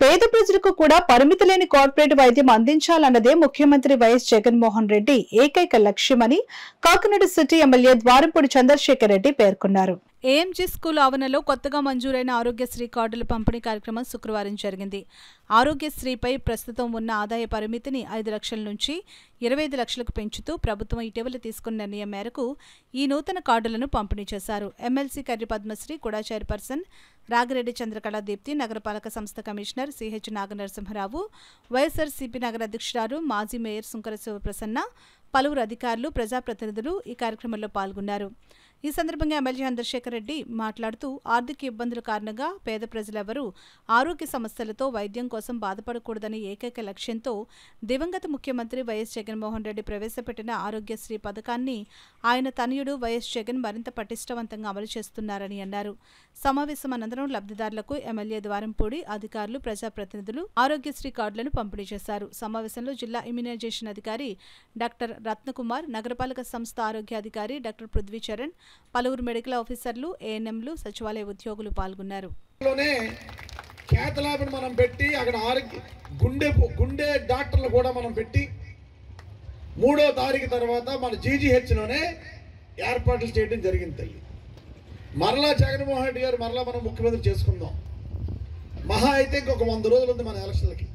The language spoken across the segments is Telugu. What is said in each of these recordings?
పేద ప్రజలకు కూడా పరిమితి లేని కార్పొరేట్ వైద్యం అందించాలన్నదే ముఖ్యమంత్రి వైఎస్ జగన్మోహన్ రెడ్డి ఏకైక లక్ష్యమని కాకినాడ సిటీ ఎమ్మెల్యే ద్వారంపూడి చంద్రశేఖర్ రెడ్డి పేర్కొన్నారు. ఏఎంజీ స్కూల్ ఆవరణలో కొత్తగా మంజూరైన ఆరోగ్యశ్రీ కార్డుల పంపిణీ కార్యక్రమం శుక్రవారం జరిగింది. ఆరోగ్యశ్రీపై ప్రస్తుతం ఉన్న ఆదాయ పరిమితిని 5 లక్షల నుంచి 25 లక్షలకు పెంచుతూ ప్రభుత్వం ఇటీవల తీసుకున్న నిర్ణయం మేరకు ఈ నూతన కార్డులను పంపిణీ చేశారు. ఎమ్మెల్సీ కర్రి పద్మశ్రీ, కూడా చైర్పర్సన్ రాగిరెడ్డి చంద్రకళ దీప్తి, నగరపాలక సంస్థ కమిషనర్ సిహెచ్ నాగనరసింహరావు, వైఎస్ఆర్సీపీ నగర అధ్యక్షురాలు మాజీ మేయర్ సుంకర శివప్రసన్న, పలువురు అధికారులు, ప్రజాప్రతినిధులు ఈ కార్యక్రమంలో పాల్గొన్నారు. ఈ సందర్భంగా ఎమ్మెల్యే చంద్రశేఖర్ రెడ్డి మాట్లాడుతూ ఆర్థిక ఇబ్బందుల కారణంగా పేద ప్రజలెవరూ ఆరోగ్య సమస్యలతో వైద్యం కోసం బాధపడకూడదని ఏకైక లక్ష్యంతో దివంగత ముఖ్యమంత్రి వైఎస్ జగన్మోహన్ రెడ్డి ప్రవేశపెట్టిన ఆరోగ్యశ్రీ పథకాన్ని ఆయన తనయుడు వైఎస్ జగన్ మరింత పటిష్టవంతంగా అమలు చేస్తున్నారని అన్నారు. సమావేశం అనంతరం లబ్ధిదారులకు ఎమ్మెల్యే ద్వారంపూడి, అధికారులు, ప్రజాప్రతినిధులు ఆరోగ్యశ్రీ కార్డులను పంపిణీ చేశారు. సమావేశంలో జిల్లా ఇమ్యునైజేషన్ అధికారి డాక్టర్ రత్నకుమార్, నగరపాలక సంస్థ ఆరోగ్య అధికారి డాక్టర్ పృథ్వీచరణ్, పలువురు మెడికల్ ఆఫీసర్లు, ఏఎన్ఎంలు, సచివాలయ ఉద్యోగులు పాల్గొన్నారు. మనం పెట్టి అక్కడ గుండె డాక్టర్లు కూడా మనం పెట్టి 3వ తారీఖు తర్వాత మన జీజీహెచ్లోనే ఏర్పాట్లు చేయడం జరిగింది. తల్లి మరలా జగన్మోహన్ రెడ్డి గారు మరలా మనం ముఖ్యమంత్రి చేసుకుందాం. మహా అయితే ఇంకొక 100 రోజులు ఉంది మన ఎలక్షన్లకి.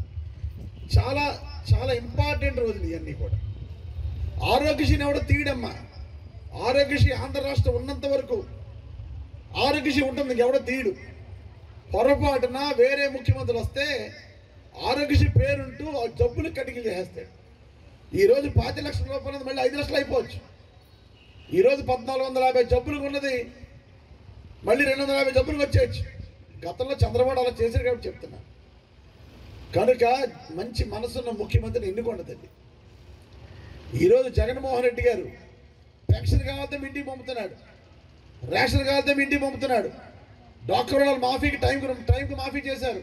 చాలా చాలా ఇంపార్టెంట్ రోజులు ఇవన్నీ కూడా. ఆరోగ్యశ్రీని ఎవడో తీయడమ్మా. ఆరోగ్యశ్రీ ఆంధ్ర రాష్ట్రం ఉన్నంత వరకు ఆరోగ్యశ్రీ ఉంటుంది, ఎవడో తీయడు. పొరపాటున వేరే ముఖ్యమంత్రులు వస్తే ఆరోగ్యశ్రీ పేరుంటూ జబ్బులు కటికలు చేసేస్తాడు. ఈరోజు 5 లక్షల రూపాయలు మళ్ళీ 5 లక్షలు అయిపోవచ్చు. ఈరోజు 1450 జబ్బులకు ఉన్నది మళ్ళీ 250 జబ్బులకు వచ్చేయచ్చు. గతంలో చంద్రబాబు అలా చేశారు కాబట్టి చెప్తున్నా. కనుక మంచి మనసున్న ముఖ్యమంత్రిని ఎన్నుకొండదండి. ఈరోజు జగన్మోహన్ రెడ్డి గారు పెన్షన్ కావాలంటే మీ ఇంటికి పంపుతున్నాడు, రేషన్ కావాలంటే మీ ఇంటికి పంపుతున్నాడు, డాక్టర్ వాళ్ళు మాఫీకి టైంకి మాఫీ చేశారు.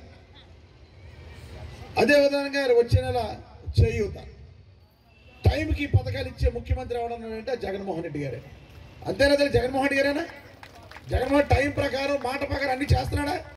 అదేవిధంగా వచ్చే నెల చేయూత టైంకి పథకాలు ఇచ్చే ముఖ్యమంత్రి ఎవడన్నా అంటే జగన్మోహన్ రెడ్డి గారే. అంతేనా? జగన్మోహన్ రెడ్డి గారేనా? జగన్మోహన్ టైం ప్రకారం మాట ప్రకారం అన్ని చేస్తున్నాడా?